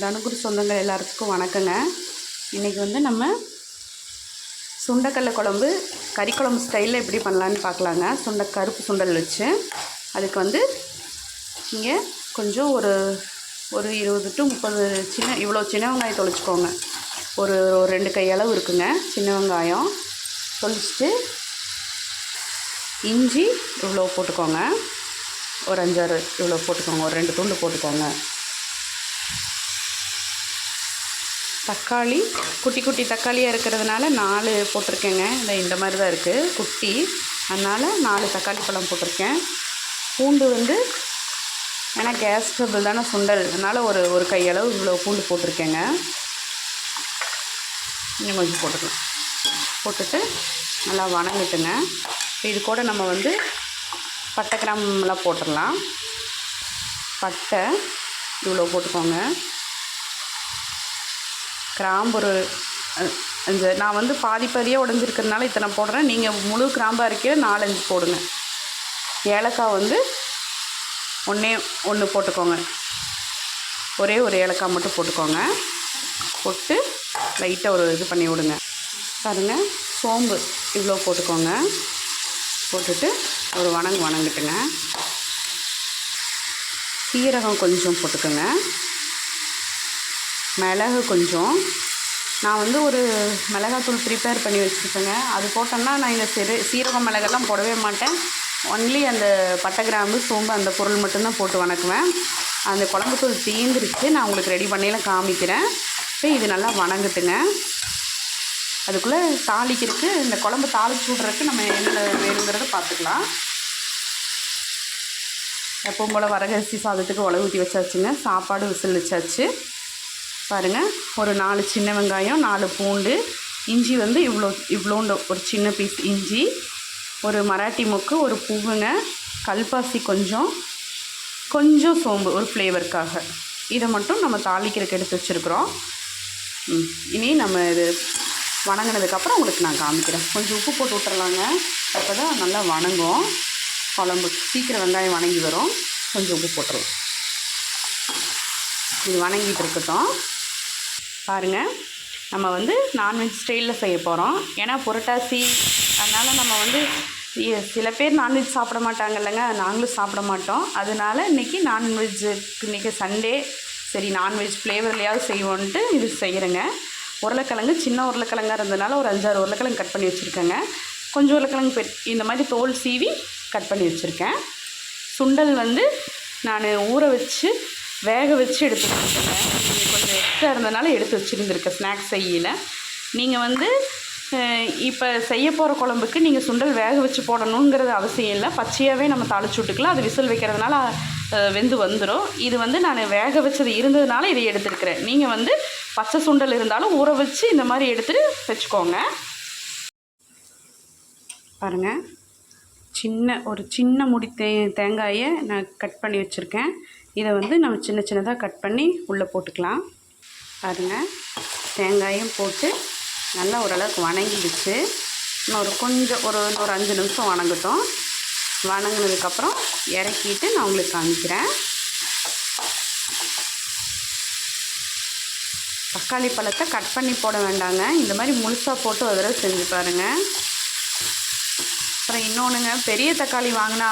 தனுகுரு சொந்தங்கள் எல்லாத்துக்கும் வணக்கங்க. இன்றைக்கி வந்து நம்ம சுண்டைக்கடலை குழம்பு கறிக்குழம்பு ஸ்டைலில் எப்படி பண்ணலான்னு பார்க்கலாங்க. கருப்பு சுண்டல் வச்சு அதுக்கு வந்து இங்கே கொஞ்சம் ஒரு 20 to 30 இவ்வளோ சின்ன வெங்காயம் தொளிச்சிக்கோங்க. ஒரு 2 கையளவு இருக்குங்க சின்ன வெங்காயம் தொளிச்சிட்டு, இஞ்சி இவ்வளோ போட்டுக்கோங்க. ஒரு 5-6 இவ்வளோ போட்டுக்கோங்க. ஒரு 2 துண்டு போட்டுக்கோங்க. தக்காளி குட்டி குட்டி தக்காளியாக இருக்கிறதுனால 4 போட்டிருக்கேங்க. இந்த மாதிரி தான் இருக்குது குட்டி, அதனால் 4 தக்காளி பழம் போட்டிருக்கேன். பூண்டு வந்து ஏன்னா கேஸ் ட்ரபிள் தானே சுண்டல், அதனால் ஒரு கையளவு இவ்வளோ பூண்டு போட்டிருக்கேங்க. இன்னும் கொஞ்சம் போட்டுக்கலாம். போட்டுட்டு நல்லா வணங்கிட்டுங்க. இது கூட நம்ம வந்து பட்டை கிராம்பெலாம் போட்டுடலாம். பட்டை இவ்வளோ போட்டுக்கோங்க. கிராம்பு ஒரு நான் வந்து பாதியாக உடஞ்சிருக்கிறதுனால இத்தனை போடுறேன். நீங்கள் முழு கிராம்பாக இருக்கிற 4-5 போடுங்க. ஏலக்காய் வந்து ஒன்று போட்டுக்கோங்க. ஒரே ஒரு ஏலக்காய் மட்டும் போட்டுக்கோங்க. போட்டு லைட்டாக ஒரு இது பண்ணி விடுங்க. பாருங்கள், சோம்பு இவ்வளோ போட்டுக்கோங்க. போட்டுட்டு ஒரு வணங்கிட்டுங்க. சீரகம் கொஞ்சம் போட்டுக்கோங்க. மிளகு கொஞ்சம், நான் வந்து ஒரு மிளகாத்தூள் ப்ரிப்பேர் பண்ணி வச்சுருப்பேங்க. அது போட்டோன்னா நான் இந்த சீரகம் மிளகெல்லாம் போடவே மாட்டேன். ஒன்லி அந்த பட்டை கிராம்பு சோம்பு அந்த பொருள் மட்டும்தான் போட்டு வணக்குவேன். அந்த குழம்புத்தூள் தீந்துருச்சு. நான் உங்களுக்கு ரெடி பண்ணியெல்லாம் காமிக்கிறேன். இப்போ இது நல்லா வணங்கட்டுங்க. அதுக்குள்ளே தாளிக்கிறதுக்கு இந்த குழம்பு தாளிச்சு விட்றதுக்கு நம்ம என்ன வேணுங்கிறத பார்த்துக்கலாம். எப்பவும் போல் வரகரிசி சாதத்துக்கு உலக ஊற்றி வச்சாச்சுங்க. சாப்பாடு விசில் வச்சாச்சு. பாருங்கள், ஒரு 4 சின்ன வெங்காயம், 4 பூண்டு, இஞ்சி வந்து இவ்வளோண்டு ஒரு சின்ன பீஸ் இஞ்சி, ஒரு மராட்டி மொக்கு, ஒரு பூவுங்க, கல்பாசி கொஞ்சம் சோம்பு ஒரு ஃப்ளேவருக்காக. இதை மட்டும் நம்ம தாளிக்கிறதுக்கு எடுத்து வச்சுருக்குறோம். இனி நம்ம இது வணங்கினதுக்கப்புறம் உங்களுக்கு நான் காமிக்கிறேன். கொஞ்சம் உப்பு போட்டு விட்டுறலாங்க. அப்போ தான் நல்லா வணங்கும் குழம்பு. சீக்கிரம் வெங்காயம் வணங்கி வரும். கொஞ்சம் உப்பு போட்டுடலாம். இது வணங்கிட்டு இருக்கட்டும். பாருங்கள், நம்ம வந்து நான்வெஜ் ஸ்டைலில் செய்ய போகிறோம். ஏன்னா புரட்டாசி, அதனால் நம்ம வந்து சில பேர் நான்வெஜ் சாப்பிட மாட்டாங்க இல்லைங்க, நாங்களும் சாப்பிட மாட்டோம். அதனால் இன்றைக்கி இன்றைக்கி சண்டே, சரி நான்வெஜ் ஃப்ளேவர்லையாவது செய்வோன்ட்டு இது செய்கிறேங்க. உருளைக்கிழங்கு சின்ன உருளைக்கிழங்காக இருந்ததுனால ஒரு 5-6 உருளைக்கிழங்கு கட் பண்ணி வச்சுருக்கேங்க. கொஞ்சம் உருளைக்கிழங்கு இந்த மாதிரி தோல் சீவி கட் பண்ணி வச்சுருக்கேன். சுண்டல் வந்து நான் ஊற வச்சு வேக வச்சு எடுத்து வச்சுருக்கேங்க. கொஞ்சம் எக்ஸ்ட்ரா இருந்ததுனால எடுத்து வச்சுருந்துருக்கேன் ஸ்நாக்ஸ் செய்யல. நீங்கள் வந்து இப்போ செய்ய போகிற குழம்புக்கு நீங்கள் சுண்டல் வேக வச்சு போடணுங்கிறது அவசியம் இல்லை. பச்சையாகவே நம்ம தாளிச்சு விட்டுக்கலாம். அது விசில் வைக்கிறதுனால வெந்து வந்துடும். இது வந்து நான் வேக வச்சது இருந்ததுனால இதை எடுத்துருக்கிறேன். நீங்கள் வந்து பச்சை சுண்டல் இருந்தாலும் ஊற வச்சு இந்த மாதிரி எடுத்துகிட்டு வச்சுக்கோங்க. பாருங்கள், ஒரு சின்ன முடி தேங்காயை நான் கட் பண்ணி வச்சுருக்கேன். இதை வந்து நம்ம சின்னதாக கட் பண்ணி உள்ளே போட்டுக்கலாம். பாருங்கள், தேங்காயும் போட்டு நல்லா ஓரளவுக்கு வணங்கிடுச்சு. இன்னொரு 5 நிமிஷம் வணங்கட்டும். வணங்கினதுக்கப்புறம் இறக்கிட்டு நான் உங்களுக்கு காமிக்கிறேன். தக்காளி பழத்தை கட் பண்ணி போட வேண்டாங்க. இந்த மாதிரி முழுசாக போட்டு ஒரு தடவை செஞ்சு பாருங்கள். அப்புறம் இன்னொன்றுங்க, பெரிய தக்காளி வாங்கினா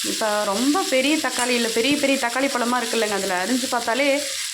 இப்போ ரொம்ப பெரிய தக்காளி இல்லை, பெரிய தக்காளி பழமாக இருக்குல்லங்க, அதில் அரிஞ்சு பார்த்தாலே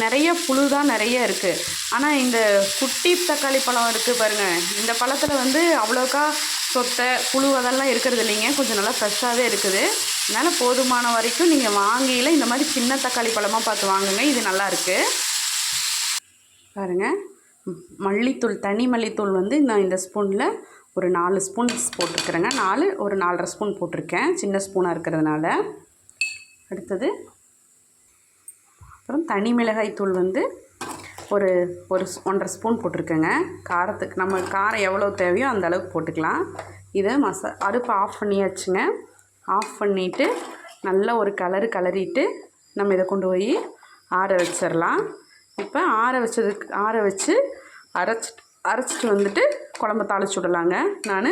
நிறைய புழு தான் நிறைய இருக்குது. ஆனால் இந்த குட்டி தக்காளி பழம் இருக்குது பாருங்கள், இந்த பழத்தில் வந்து அவ்வளோக்கா சொத்தை புழு அதெல்லாம் இருக்கிறது இல்லைங்க. கொஞ்சம் நல்லா ஃப்ரெஷ்ஷாகவே இருக்குது. அதனால் போதுமான வரைக்கும் நீங்கள் வாங்கியில் இந்த மாதிரி சின்ன தக்காளி பழமாக பார்த்து வாங்குங்க. இது நல்லாயிருக்கு. பாருங்கள், மல்லித்தூள், தனி மல்லித்தூள் வந்து நான் இந்த ஸ்பூனில் ஒரு 4 ஸ்பூன் போட்டிருக்கிறேங்க. ஒரு 4.5 ஸ்பூன் போட்டிருக்கேன், சின்ன ஸ்பூனாக இருக்கிறதுனால. அடுத்தது அப்புறம் தனி மிளகாய் தூள் வந்து ஒரு 1.5 ஸ்பூன் போட்டிருக்கேங்க. காரத்துக்கு நம்ம காரம் எவ்வளோ தேவையோ அந்த அளவுக்கு போட்டுக்கலாம். இதை அடுப்பு ஆஃப் பண்ணியாச்சுங்க. ஆஃப் பண்ணிவிட்டு நல்லா ஒரு கலரிட்டு நம்ம இதை கொண்டு போய் ஆற வச்சிடலாம். இப்போ ஆற வச்சு அரைச்சிட்டு வந்துட்டு குழம்பு தாளிச்சு விடலாங்க. நான்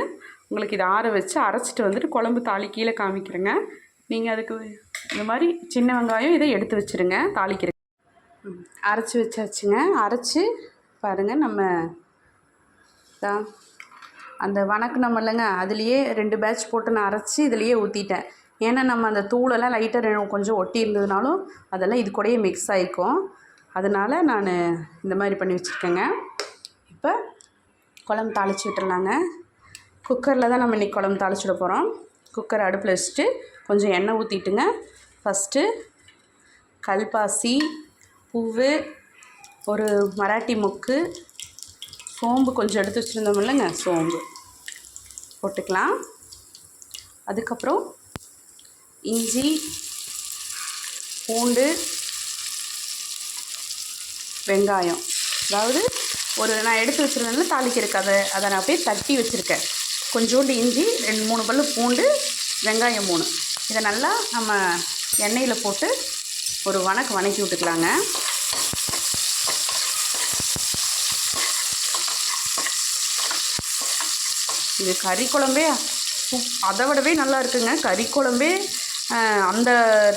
உங்களுக்கு இதை ஆற வச்சு அரைச்சிட்டு வந்துட்டு குழம்பு கீழே காமிக்கிறேங்க. நீங்கள் அதுக்கு இந்த மாதிரி சின்ன வெங்காயம் இதை எடுத்து வச்சுருங்க தாளிக்கிறேன். அரைச்சி வச்சாச்சுங்க. அரைச்சி பாருங்கள், நம்ம தான் அந்த வணக்குனோம் இல்லைங்க, அதுலேயே 2 பேட்ச் போட்டு நான் அரைச்சி இதுலேயே ஊற்றிட்டேன். ஏன்னா நம்ம அந்த தூளெல்லாம் லைட்டாக கொஞ்சம் ஒட்டி இருந்ததுனாலும் அதெல்லாம் இது கூடயே மிக்ஸ் ஆகிக்கும். அதனால் நான் இந்த மாதிரி பண்ணி வச்சுருக்கேங்க. இப்போ குழம்பு தாளித்து விட்டுறலாங்க. குக்கரில் தான் நம்ம இன்றைக்கி குழம்பு தாளிச்சுட போகிறோம். குக்கர் அடுப்பில் வச்சுட்டு கொஞ்சம் எண்ணெய் ஊற்றிட்டுங்க. ஃபஸ்ட்டு கல்பாசி பூவு, ஒரு மராட்டி மொக்கு, சோம்பு கொஞ்சம் எடுத்து வச்சுருந்தோம் இல்லைங்க, சோம்பு போட்டுக்கலாம். அதுக்கப்புறம் இஞ்சி, பூண்டு, வெங்காயம், அதாவது நான் எடுத்து வச்சுருந்தேன்னா தாளிக்கிறதுக்கு அதை நான் அப்படியே தட்டி வச்சுருக்கேன். கொஞ்சோண்டு இஞ்சி, 2-3 பல்லு பூண்டு, வெங்காயம் 3. இதை நல்லா நம்ம எண்ணெயில் போட்டு ஒரு வணக்கி விட்டுக்கலாங்க. இது கறி குழம்பே அதை விடவே நல்லா இருக்குங்க. கறி குழம்பே அந்த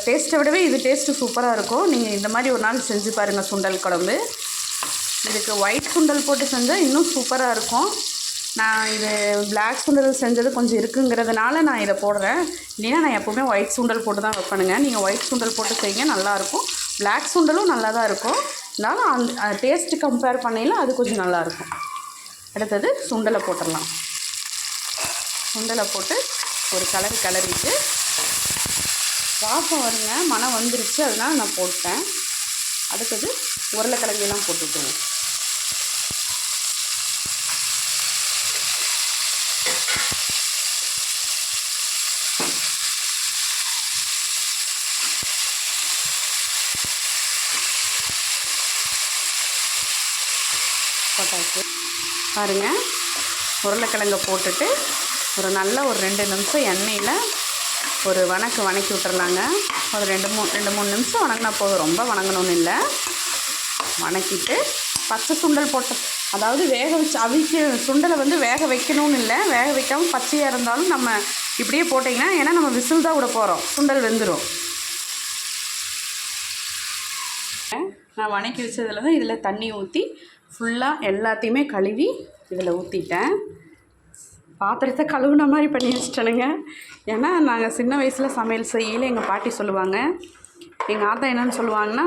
டேஸ்ட்டை விடவே இது டேஸ்ட்டு சூப்பராக இருக்கும். நீங்கள் இந்த மாதிரி ஒரு நாள் செஞ்சு பாருங்கள் சுண்டல் குழம்பு. இதுக்கு ஒயிட் சுண்டல் போட்டு செஞ்சால் இன்னும் சூப்பராக இருக்கும். நான் இது பிளாக் சுண்டல் செஞ்சது கொஞ்சம் இருக்குங்கிறதுனால நான் இதை போடுறேன். இல்லைன்னா நான் எப்போவுமே ஒயிட் சுண்டல் போட்டு தான் வைப்பேனுங்க. நீங்கள் ஒயிட் சுண்டல் போட்டு செய்யுங்க, நல்லாயிருக்கும். பிளாக் சுண்டலும் நல்லா தான் இருக்கும். இருந்தாலும் அந்த டேஸ்ட்டு கம்பேர் பண்ணையில் அது கொஞ்சம் நல்லாயிருக்கும். அடுத்தது சுண்டலை போட்டுடலாம். சுண்டலை போட்டு ஒரு கிளறிட்டு வாசம் வருங்க, மனம் வந்துருச்சு, அதனால் நான் போட்டேன். அடுத்தது உருளைக்கிழங்கெல்லாம் போட்டுவிட்டுருவோம். போட்டாச்சு பாருங்கள். உருளைக்கிழங்கை போட்டுட்டு ஒரு 2 நிமிஷம் எண்ணெயில் ஒரு வணக்கி விட்டுறலாங்க. ஒரு 2-3 நிமிஷம் வணங்கினா போதும், ரொம்ப வணங்கணும்னு இல்லை. வணக்கிட்டு பச்சை சுண்டல் போட்ட, அதாவது வேக வச்சு சுண்டலை வேக வைக்கணும்னு இல்லை, வேக வைக்காமல் பச்சையாக இருந்தாலும் நம்ம இப்படியே போட்டிங்கன்னா, ஏன்னா நம்ம விசில் தான் விட போகிறோம், சுண்டல் வெந்துடும். நான் வணக்கி வச்சதில் தான் இதில் தண்ணி ஊற்றி ஃபுல்லாக எல்லாத்தையுமே கழுவி இதில் ஊற்றிட்டேன். பாத்திரத்தை கழுவுன மாதிரி பண்ணி வச்சிட்டேனுங்க. ஏன்னா நாங்கள் சின்ன வயசில் சமையல் செய்யல எங்கள் பாட்டி சொல்லுவாங்க, எங்கள் ஆத்தா என்னென்னு சொல்லுவாங்கன்னா,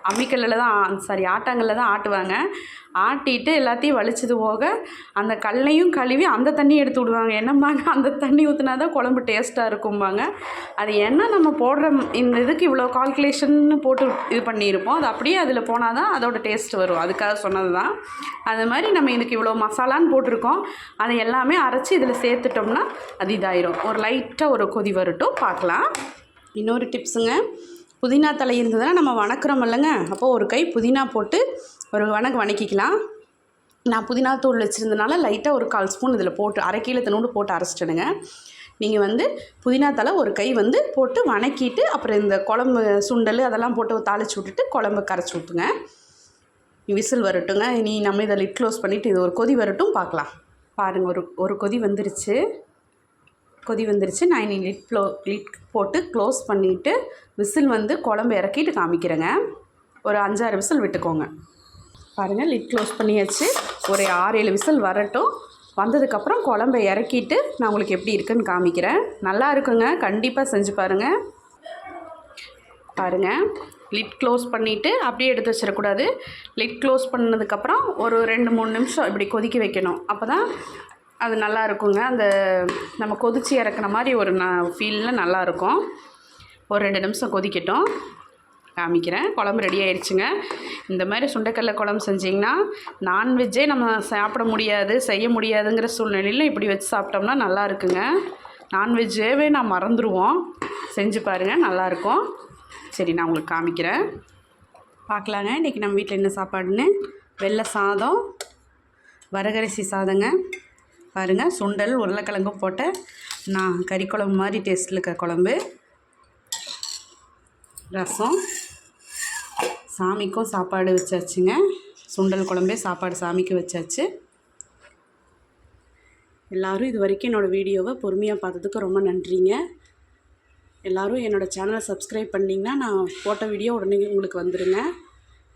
அம்மிக்கல்லில் தான் ஆட்டாங்கல்லில் தான் ஆட்டுவாங்க. ஆட்டிட்டு எல்லாத்தையும் வலிச்சது போக அந்த கல்லையும் கழுவி அந்த தண்ணி எடுத்து விடுவாங்க. என்னம்பாங்க, அந்த தண்ணி ஊற்றினா தான் குழம்பு டேஸ்ட்டாக இருக்கும்பாங்க. அது என்ன நம்ம போடுற இந்த இதுக்கு இவ்வளோ கால்குலேஷன்னு போட்டு இது பண்ணியிருப்போம், அது அப்படியே அதில் போனால் தான் அதோட டேஸ்ட் வரும். அதுக்காக சொன்னது தான். அது மாதிரி நம்ம இதுக்கு இவ்வளோ மசாலான்னு போட்டிருக்கோம், அதை எல்லாமே அரைச்சி இதில் சேர்த்துட்டோம்னா அது இதாயிரும். ஒரு லைட்டாக ஒரு கொதி வரட்டும், பார்க்கலாம். இன்னொரு டிப்ஸுங்க, புதினா தலை இருந்ததுன்னா நம்ம வணக்குறோம் இல்லைங்க, அப்போது ஒரு கை புதினா போட்டு ஒரு வணக்கிக்கலாம். நான் புதினா தூள் வச்சுருந்தனால லைட்டாக ஒரு 1/4 ஸ்பூன் இதில் போட்டு அரைக்கீழத்தனோடு போட்டு அரைச்சிட்டேனுங்க. நீங்கள் புதினா தலை ஒரு கை போட்டு வணக்கிட்டு அப்புறம் இந்த குழம்பு சுண்டல் அதெல்லாம் போட்டு தாளித்து விட்டுட்டு குழம்பு கரைச்சி விட்டுங்க. விசில் வரட்டுங்க. இனி நம்ம இதை லிட் க்ளோஸ் பண்ணிவிட்டு இது ஒரு கொதி வரட்டும், பார்க்கலாம். பாருங்கள், ஒரு கொதி வந்துருச்சு. நான் இனி லிட் போட்டு க்ளோஸ் பண்ணிவிட்டு விசில் குழம்பு இறக்கிட்டு காமிக்கிறேங்க. ஒரு 5-6 விசில் விட்டுக்கோங்க. பாருங்கள், லிட் க்ளோஸ் பண்ணியாச்சு. ஒரு 6-7 விசில் வரட்டும். வந்ததுக்கப்புறம் குழம்பை இறக்கிட்டு நான் உங்களுக்கு எப்படி இருக்குன்னு காமிக்கிறேன். நல்லா இருக்குங்க, கண்டிப்பாக செஞ்சு பாருங்கள். லிட் க்ளோஸ் பண்ணிவிட்டு அப்படியே எடுத்து வச்சிடக்கூடாது. லிட் க்ளோஸ் பண்ணதுக்கப்புறம் ஒரு 2-3 நிமிஷம் இப்படி கொதிக்க வைக்கணும். அப்போ தான் அது நல்லா இருக்குங்க. அந்த நம்ம கொதித்து இறக்குன மாதிரி ஒரு ஃபீலில் நல்லாயிருக்கும். ஒரு 2 நிமிஷம் கொதிக்கட்டும், காமிக்கிறேன். குழம்பு ரெடி ஆயிடுச்சுங்க. இந்த மாதிரி சுண்டைக்கடலை குழம்பு செஞ்சிங்கன்னா நான்வெஜ்ஜே நம்ம சாப்பிட முடியாது, செய்ய முடியாதுங்கிற சூழ்நிலையில் இப்படி வச்சு சாப்பிட்டோம்னா நல்லா இருக்குங்க. நான்வெஜ்ஜேவே நான் மறந்துடுவோம். செஞ்சு பாருங்கள், நல்லாயிருக்கும். சரி, நான் உங்களுக்கு காமிக்கிறேன், பார்க்கலாங்க. இன்றைக்கி நம்ம வீட்டில் என்ன சாப்பாடுன்னு. வெள்ளை சாதம், வரகரிசி சாதங்க. பாருங்கள், சுண்டல் உருளைக்கிழங்கும் போட்ட கறி குழம்பு மாதிரி டேஸ்ட்டில் இருக்க குழம்பு, ரசம், சாமிக்கும் சாப்பாடு வச்சாச்சுங்க. சுண்டல் குழம்பே சாப்பாடு சாமிக்கு வச்சாச்சு. எல்லோரும் இது வரைக்கும் என்னோடய வீடியோவை பொறுமையாக பார்த்ததுக்கு ரொம்ப நன்றிங்க. எல்லோரும் என்னோடய சேனலை சப்ஸ்கிரைப் பண்ணிங்கன்னா நான் போட்ட வீடியோ உடனே உங்களுக்கு வந்துடுங்க.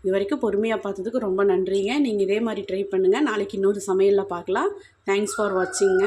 இது வரைக்கும் பொறுமையாக பார்த்ததுக்கு ரொம்ப நன்றிங்க. நீங்கள் இதே மாதிரி ட்ரை பண்ணுங்கள். நாளைக்கு இன்னொரு சமையலில் பார்க்கலாம். Thanks for வாட்சிங்க.